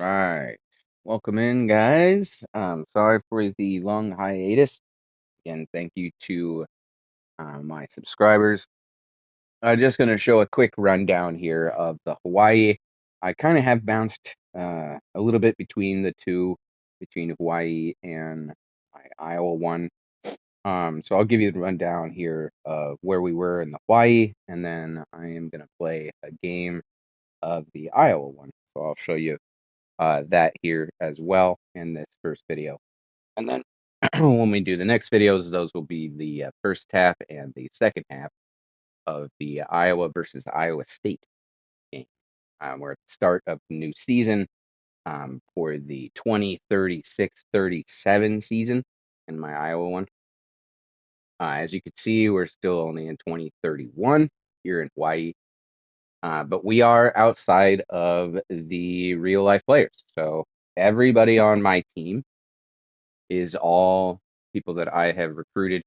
Right. Welcome in, guys. Sorry for the long hiatus. Again, thank you to my subscribers. I'm just going to show a quick rundown here of the Hawaii. I kind of have bounced a little bit between the two, between Hawaii and my Iowa one. So I'll give you the rundown here of where we were in the Hawaii, and then I am going to play a game of the Iowa one. So I'll show you that here as well in this first video. And then when we do the next videos, those will be the first half and the second half of the Iowa versus Iowa State game. We're at the start of the new season for the 2036-37 season in my Iowa one. As you can see, we're still only in 2031 here in Hawaii. But we are outside of the real life players. So everybody on my team is all people that I have recruited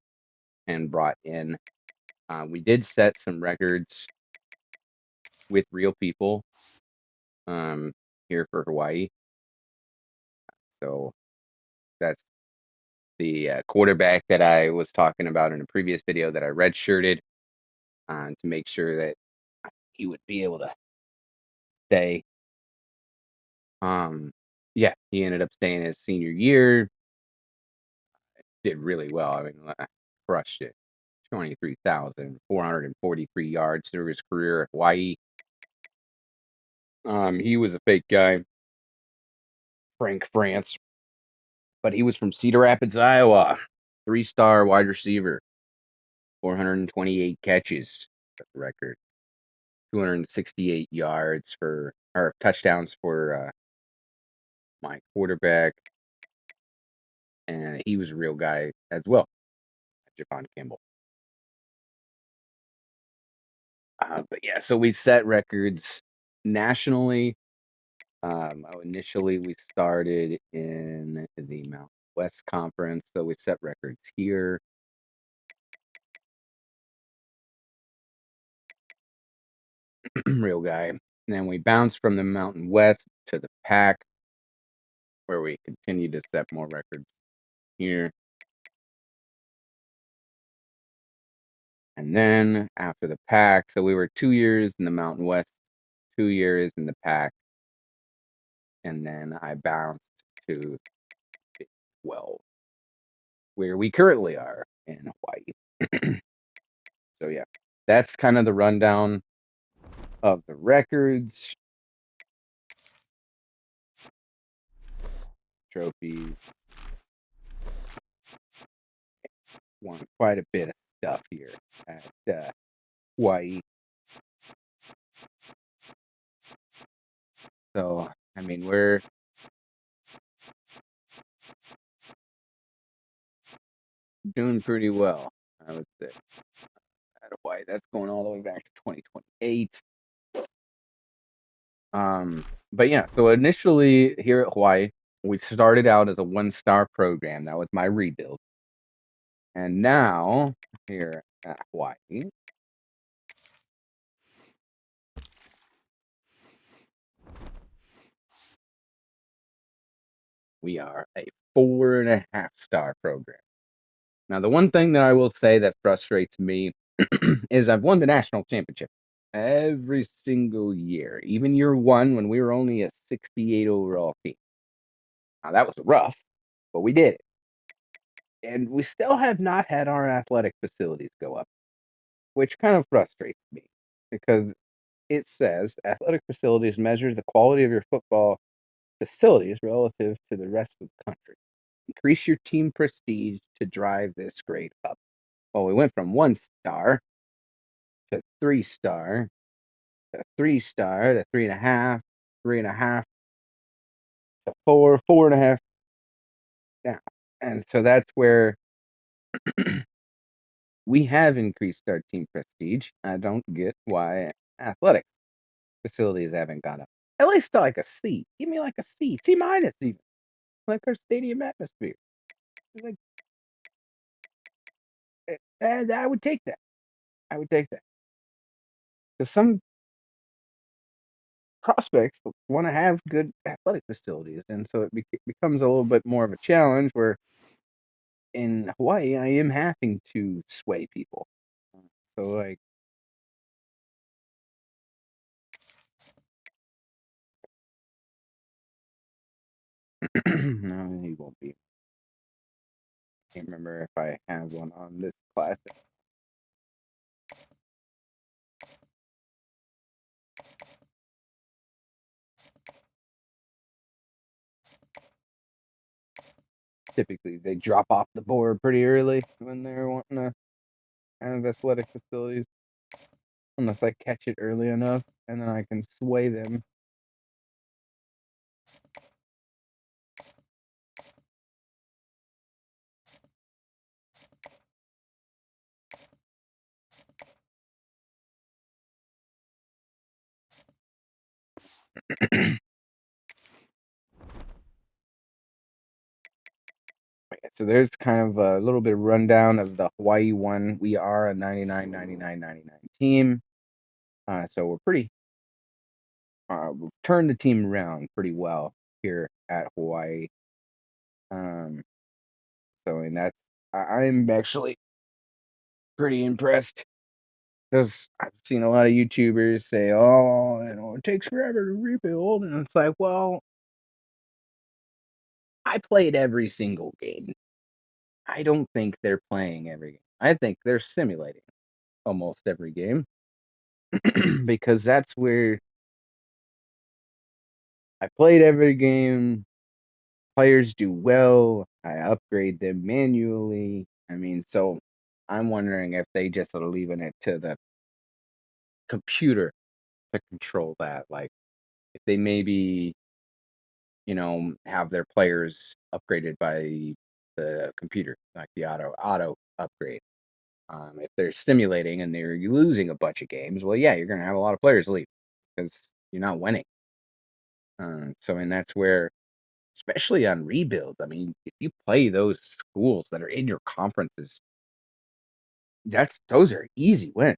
and brought in. We did set some records with real people here for Hawaii. So that's the quarterback that I was talking about in a previous video that I redshirted to make sure that he would be able to stay. Yeah, he ended up staying his senior year. Did really well. I mean, crushed it. 23,443 yards through his career at Hawaii. He was a fake guy, Frank France, but he was from Cedar Rapids, Iowa. 3-star wide receiver, 428 catches, that's the record. 268 yards or touchdowns for my quarterback, and he was a real guy as well, Javon Campbell. But yeah, so we set records nationally. Initially, we started in the Mountain West Conference, so we set records here. Real guy. And then we bounced from the Mountain West to the Pac, where we continued to set more records here. And then after the Pac, so we were 2 years in the Mountain West, 2 years in the Pac, and then I bounced to Big 12, where we currently are in Hawaii. So yeah, that's kind of the rundown of the records, trophies. Won quite a bit of stuff here at Hawaii. So I mean, we're doing pretty well, I would say, at Hawaii. That's going all the way back to 2028. But yeah, so initially here at Hawaii, we started out as a 1-star program. That was my rebuild. And now here at Hawaii, we are a 4.5-star program. Now, the one thing that I will say that frustrates me is I've won the national championship every single year, even year one when we were only a 68 overall team. Now, that was rough, but we did it. And we still have not had our athletic facilities go up, which kind of frustrates me because it says athletic facilities measure the quality of your football facilities relative to the rest of the country. Increase your team prestige to drive this grade up. Well, we went from 1-star to 3-star to 3-star to 3.5, 3.5 to 4, 4.5 down. And so that's where we have increased our team prestige. I don't get why athletic facilities haven't gone up. At least to like a C. Give me like a C, C minus even. Like our stadium atmosphere. Like, I would take that. I would take that. Because some prospects want to have good athletic facilities, and so it becomes a little bit more of a challenge. Where in Hawaii, I am having to sway people. So like, no, he won't be. Can't remember if I have one on this class. Typically, they drop off the board pretty early when they're wanting to have athletic facilities, unless I catch it early enough, and then I can sway them. So there's kind of a little bit of rundown of the Hawaii one. We are a 99, 99, 99 team. So we're pretty, we've turned the team around pretty well here at Hawaii. So, and that's, I'm actually pretty impressed because I've seen a lot of YouTubers say, oh, it takes forever to rebuild. And it's like, well, I played every single game. I don't think they're playing every game. I think they're simulating almost every game because that's where I played every game. Players do well. I upgrade them manually. I mean, so I'm wondering if they just are leaving it to the computer to control that. Like, if they maybe, have their players upgraded by the computer, like the auto upgrade. If they're stimulating and they're losing a bunch of games, well, yeah, you're going to have a lot of players leave because you're not winning. So, and that's where, especially on rebuilds, I mean, if you play those schools that are in your conferences, those are easy wins.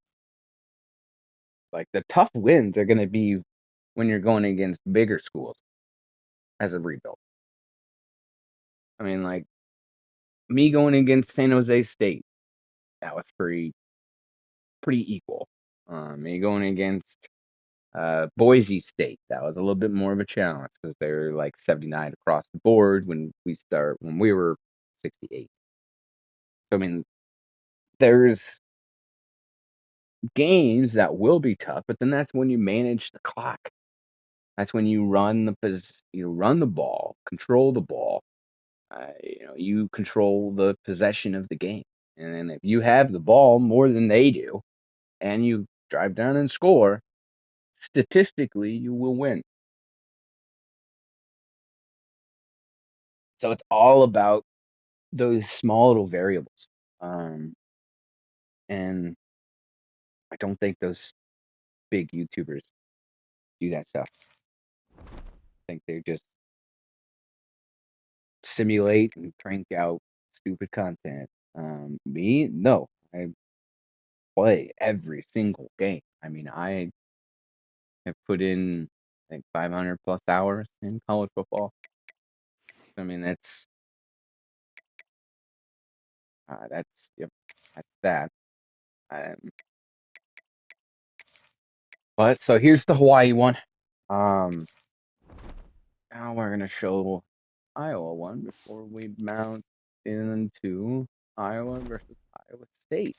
Like the tough wins are going to be when you're going against bigger schools as a rebuild. I mean, like me going against San Jose State, that was pretty equal. Me going against Boise State, that was a little bit more of a challenge because they were like 79 across the board when we were 68. So I mean, there's games that will be tough, but then that's when you manage the clock. That's when you run the ball, control the ball. You control the possession of the game. And then if you have the ball more than they do, and you drive down and score, statistically you will win. So it's all about those small little variables. Um, and I don't think those big YouTubers do that stuff. I think they just simulate and crank out stupid content. Me, no. I play every single game. I mean, I have put in, I think, 500 plus hours in college football. I mean, yep, that's that. Um, but so here's the Hawaii one. Um, Now we're gonna show Iowa one before we mount into Iowa versus Iowa State.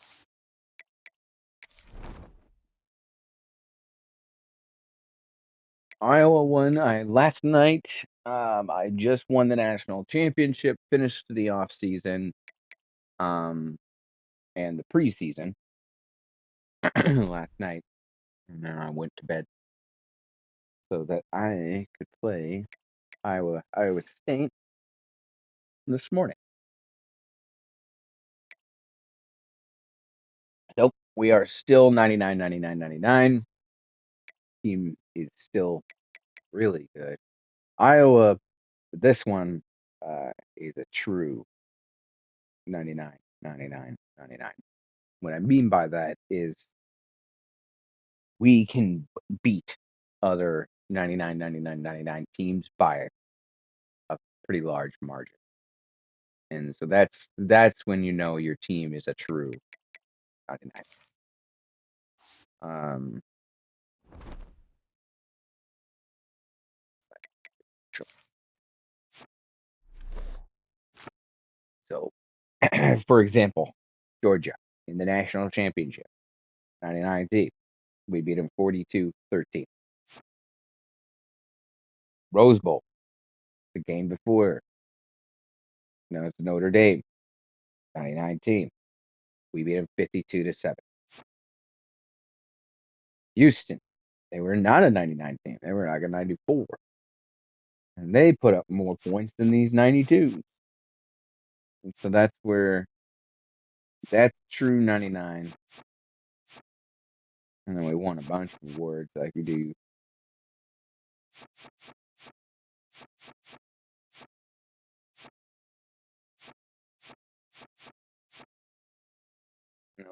Iowa won last night. I just won the national championship, finished the off season, and the preseason last night, and then I went to bed so that I could play Iowa State this morning. Nope, we are still 99, 99, 99. Team is still really good. Iowa, this one is a true 99, 99, 99. What I mean by that is we can beat other 99, 99, 99 teams by a pretty large margin. And so that's when you know your team is a true 99. Um, so, for example, Georgia in the national championship, 99 team, we beat them 42-13. Rose Bowl, the game before, it's Notre Dame, 99 team, we beat them 52-7. Houston, they were not a 99 team, they were like a 94, and they put up more points than these 92s. And so that's true 99. And then we won a bunch of awards like we do.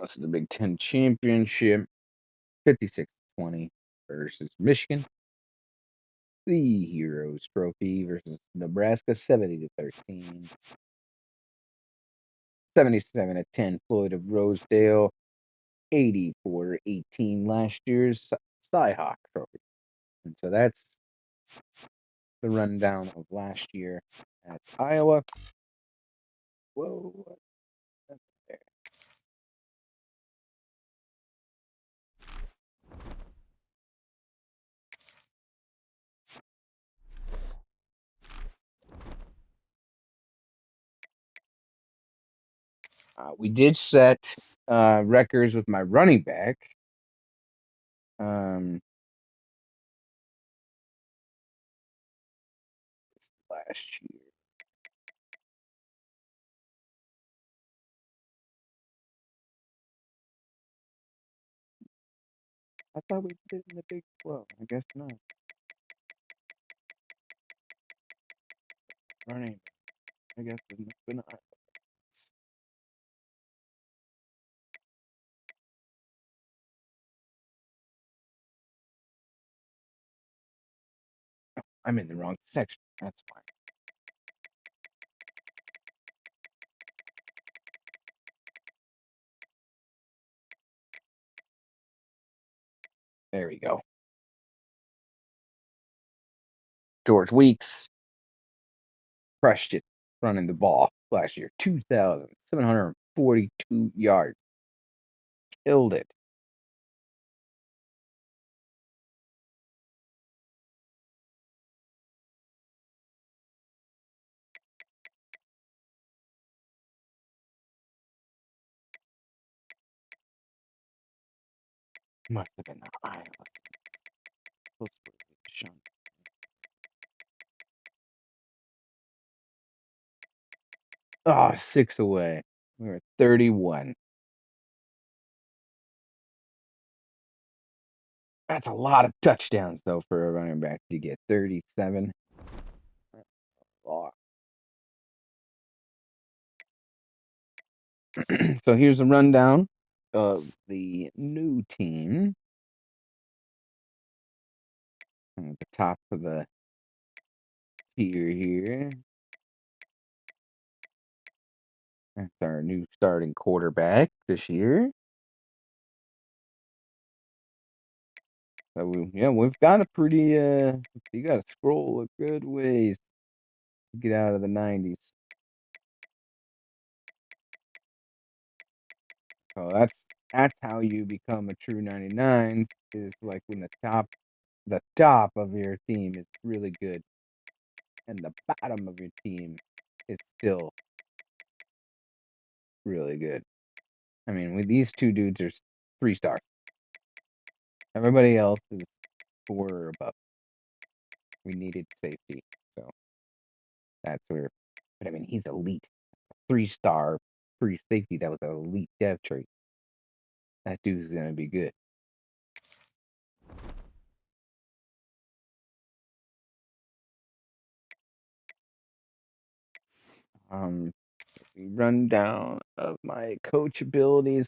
This is the Big Ten championship, 56-20 versus Michigan. The Heroes Trophy versus Nebraska, 70-13. 77-10 Floyd of Rosedale, 84-18 last year's Cyhawk Trophy. And so that's the rundown of last year at Iowa. Whoa. There. We did set records with my running back. Last year. I thought we did it in the Big 12. I guess not. Running. I guess it must have been I'm in the wrong section. That's fine. There we go. George Weeks crushed it running the ball last year. 2,742 yards. Killed it. Must have been the Iowa. Oh, 6 away. We were 31. That's a lot of touchdowns, though, for a running back to get 37. That's a lot. So here's a rundown of the new team. At the top of the tier here. That's our new starting quarterback this year. So we've got a pretty you gotta scroll a good ways to get out of the 90s. So that's how you become a true 99, is like when the top of your team is really good and the bottom of your team is still really good. I mean, with these two dudes are 3 stars. Everybody else is 4 or above. We needed safety, so that's where. But I mean, he's elite. 3-star free safety. That was an elite dev trait. That dude's gonna be good. Rundown of my coach abilities.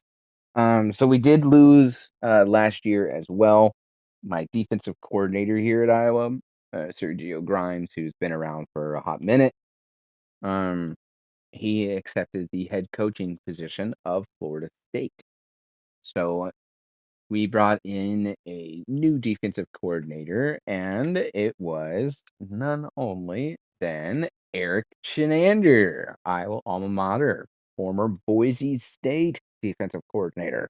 So we did lose last year as well. my defensive coordinator here at Iowa, Sergio Grimes, who's been around for a hot minute. He accepted the head coaching position of Florida State. So we brought in a new defensive coordinator, and it was none only than Eric Chinander, Iowa alma mater, former Boise State defensive coordinator.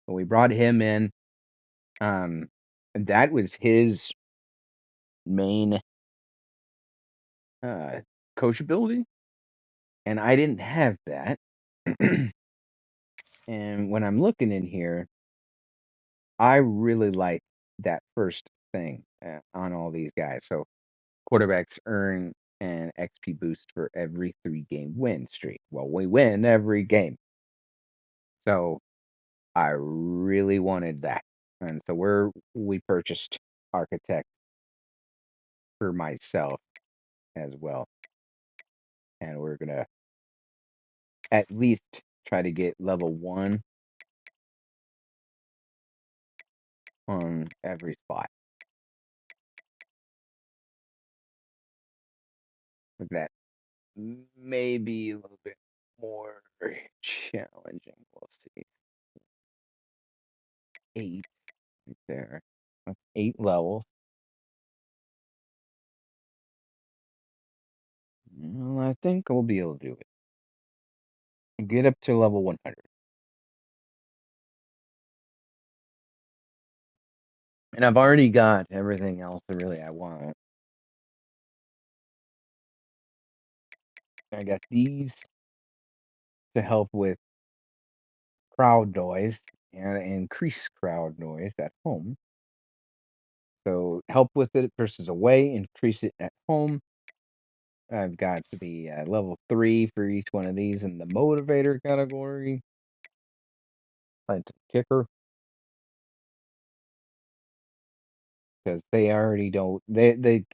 So we brought him in. That was his main coachability, and I didn't have that. And when I'm looking in here, I really like that first thing on all these guys. So quarterbacks earn an XP boost for every 3-game win streak. Well, we win every game. So I really wanted that. And so we purchased Architect for myself as well. And we're gonna at least try to get level 1 on every spot. That may be a little bit more challenging. We'll see. 8 right there. That's 8 levels. Well, I think we'll be able to do it. Get up to level 100. And I've already got everything else that really I want. I got these to help with crowd noise and increase crowd noise at home. So help with it versus away, increase it at home. I've got the level 3 for each one of these in the motivator category. Plant kicker, because they already don't. They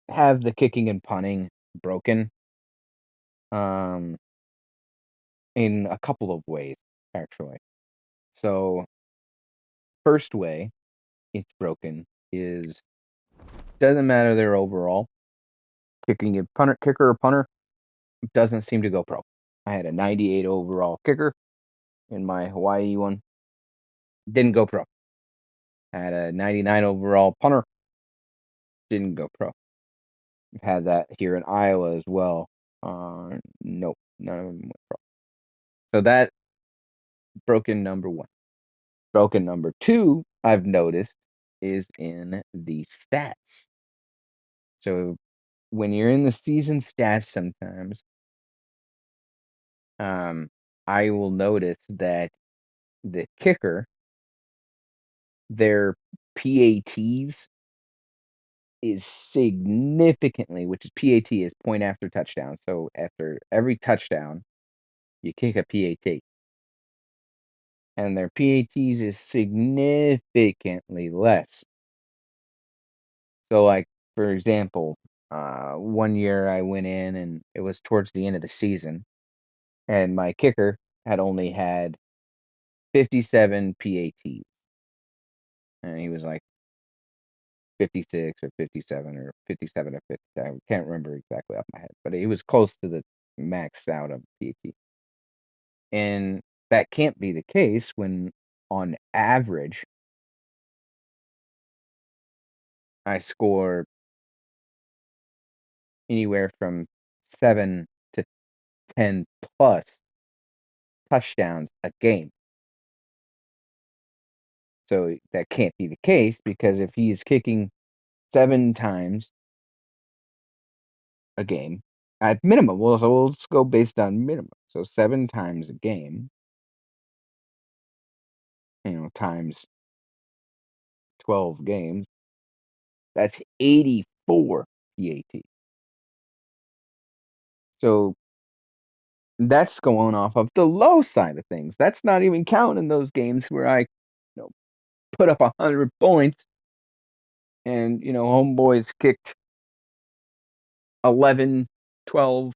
have the kicking and punting broken. In a couple of ways, actually. So first way it's broken is doesn't matter their overall kicking a punter, kicker or punter doesn't seem to go pro. I had a 98 overall kicker in my Hawaii one, didn't go pro. I had a 99 overall punter, didn't go pro. I've had that here in Iowa as well. Nope, none of them went pro. So that broken number 1. Broken number 2, I've noticed, is in the stats. So when you're in the season stats sometimes, I will notice that the kicker, their PATs is significantly, which is PAT is point after touchdown. So after every touchdown, you kick a PAT. And their PATs is significantly less. So, like, for example, one year I went in and it was towards the end of the season, and my kicker had only had 57 PATs. And he was like 56 or 57 or 57 or 50. I can't remember exactly off my head, but he was close to the max out of PAT. And that can't be the case when, on average, I score anywhere from 7 to 10 plus touchdowns a game. So that can't be the case because if he's kicking 7 times a game at minimum, we'll just go based on minimum. So 7 times a game, times 12 games, that's 84 PAT. So that's going off of the low side of things. That's not even counting those games where I put up 100 points and homeboys kicked 11, 12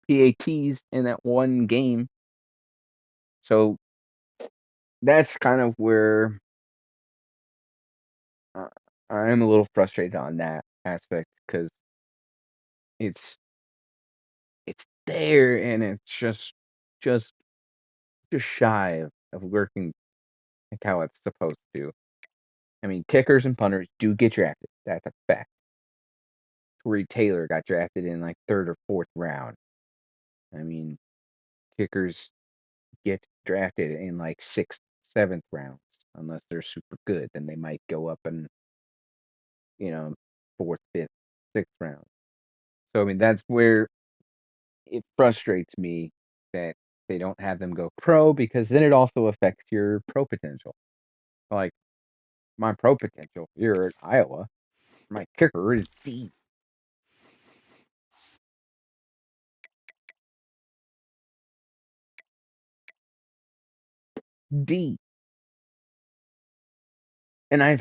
PATs in that one game. So that's kind of where I'm a little frustrated on that aspect because it's it's there and it's just just shy of working like how it's supposed to. I mean, kickers and punters do get drafted. That's a fact. Corey Taylor got drafted in like third or fourth round. I mean, kickers get drafted in like sixth, seventh rounds unless they're super good. Then they might go up in you know fourth, fifth, sixth round. So I mean, that's where it frustrates me that they don't have them go pro because then it also affects your pro potential. Like my pro potential here at Iowa, my kicker is D, and I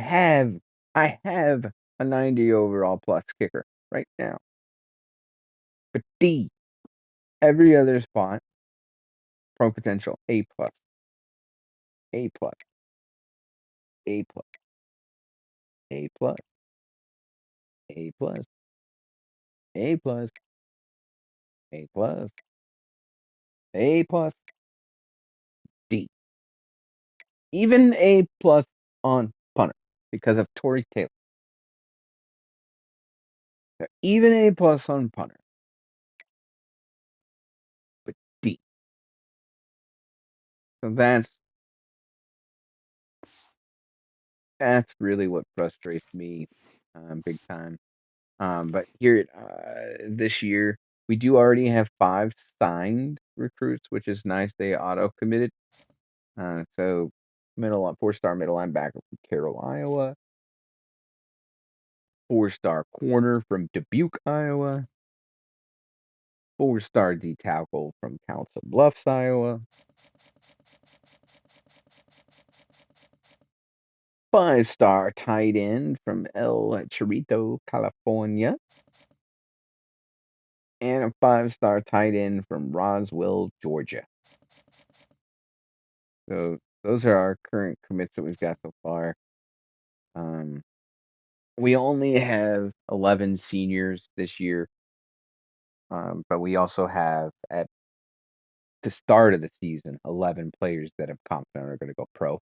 have a 90 overall plus kicker right now, but D. Every other spot, pro potential A plus, A plus, A plus, A plus, A plus, A plus, A plus, A plus, D. Even A plus on punter because of Tory Taylor. Even A plus on punter, but D. So that's really what frustrates me, big time. But here this year, we do already have 5 signed recruits, which is nice. They auto committed. So 4-star middle linebacker from Carroll, Iowa, 4-star corner from Dubuque, Iowa, 4-star D tackle from Council Bluffs, Iowa, 5-star tight end from El Chorrito, California, and a 5-star tight end from Roswell, Georgia. So those are our current commits that we've got so far. Um, we only have 11 seniors this year, but we also have at the start of the season 11 players that I'm confident are going to go pro.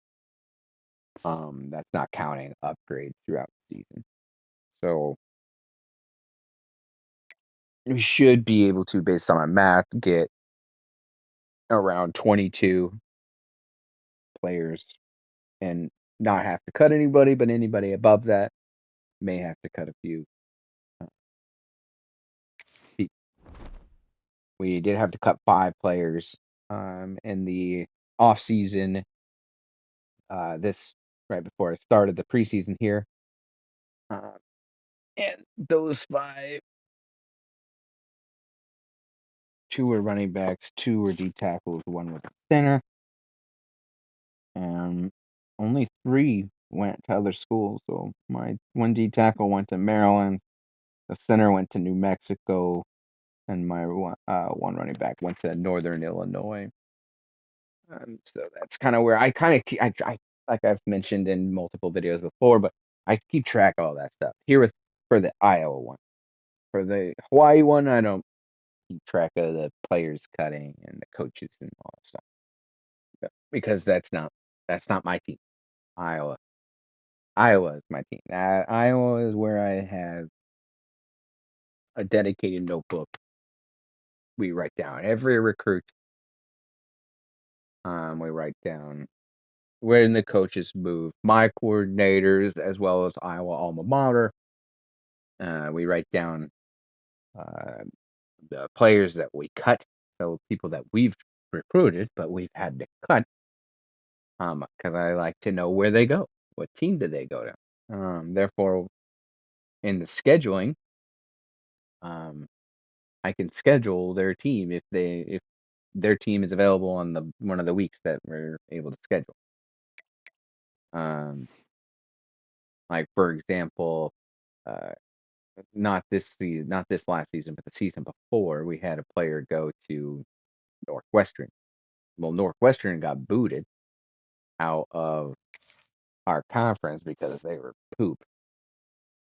That's not counting upgrades throughout the season. So we should be able to, based on my math, get around 22 players and not have to cut anybody, but anybody above that may have to cut a few. Uh, We did have to cut 5 players in the off season. This right before I started the preseason here, uh, and those 5, 2 were running backs, 2 were D tackles, 1 was a center, and only 3 went to other schools. So my 1 D tackle went to Maryland, the center went to New Mexico, and my 1 running back went to Northern Illinois. So that's kind of where I kind of I like I've mentioned in multiple videos before, but I keep track of all that stuff. Here with for the Iowa one, for the Hawaii one, I don't keep track of the players cutting and the coaches and all that stuff because that's not my team. Iowa, Iowa is my team. Iowa is where I have a dedicated notebook. We write down every recruit. We write down when the coaches move, my coordinators as well as Iowa alma mater. We write down uh, the players that we cut, so people that we've recruited but we've had to cut, because I like to know where they go, what team did they go to. Therefore, in the scheduling, um, I can schedule their team if their team is available on the one of the weeks that we're able to schedule. Um, like for example, uh, not this last season, but the season before, we had a player go to Northwestern. Well, Northwestern got booted out of our conference because they were poop.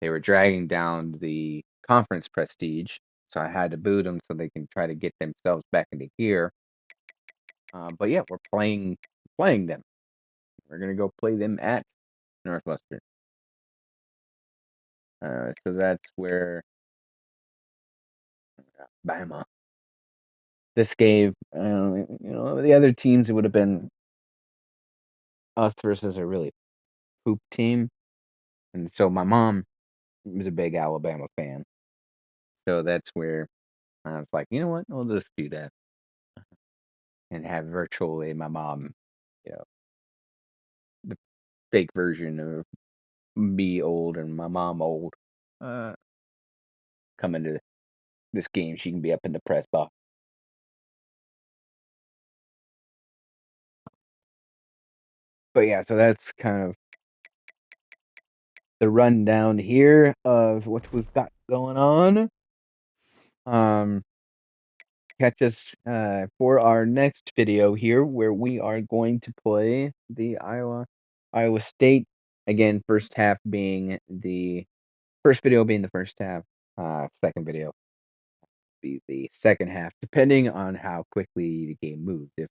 They were dragging down the conference prestige, so I had to boot them so they can try to get themselves back into gear. But yeah, we're playing them. We're gonna go play them at Northwestern. So that's where Bama. This gave the other teams, it would have been us versus a really poop team, and so my mom was a big Alabama fan. So that's where I was like, you know what, we'll just do that and have virtually my mom, you know, the fake version of me old and my mom old, uh, come into this game. She can be up in the press box. But yeah, so that's kind of the rundown here of what we've got going on. Um, Catch us for our next video here, where we are going to play the Iowa State again. First video being the first half. Second video be the second half, depending on how quickly the game moves. If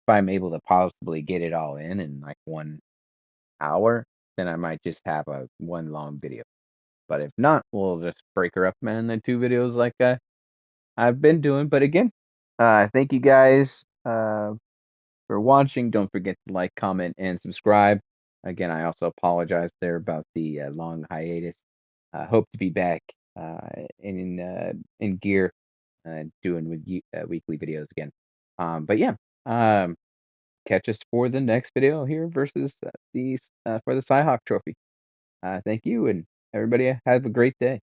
I'm able to possibly get it all in like 1 hour, then I might just have a one long video. But if not, we'll just break her up, man, in 2 videos like I've been doing. But again, thank you guys for watching. Don't forget to like, comment, and subscribe. Again, I also apologize there about the long hiatus. Hope to be back in gear, doing weekly videos again. But yeah, catch us for the next video here versus for the Cyhawk Trophy. Thank you, and everybody have a great day.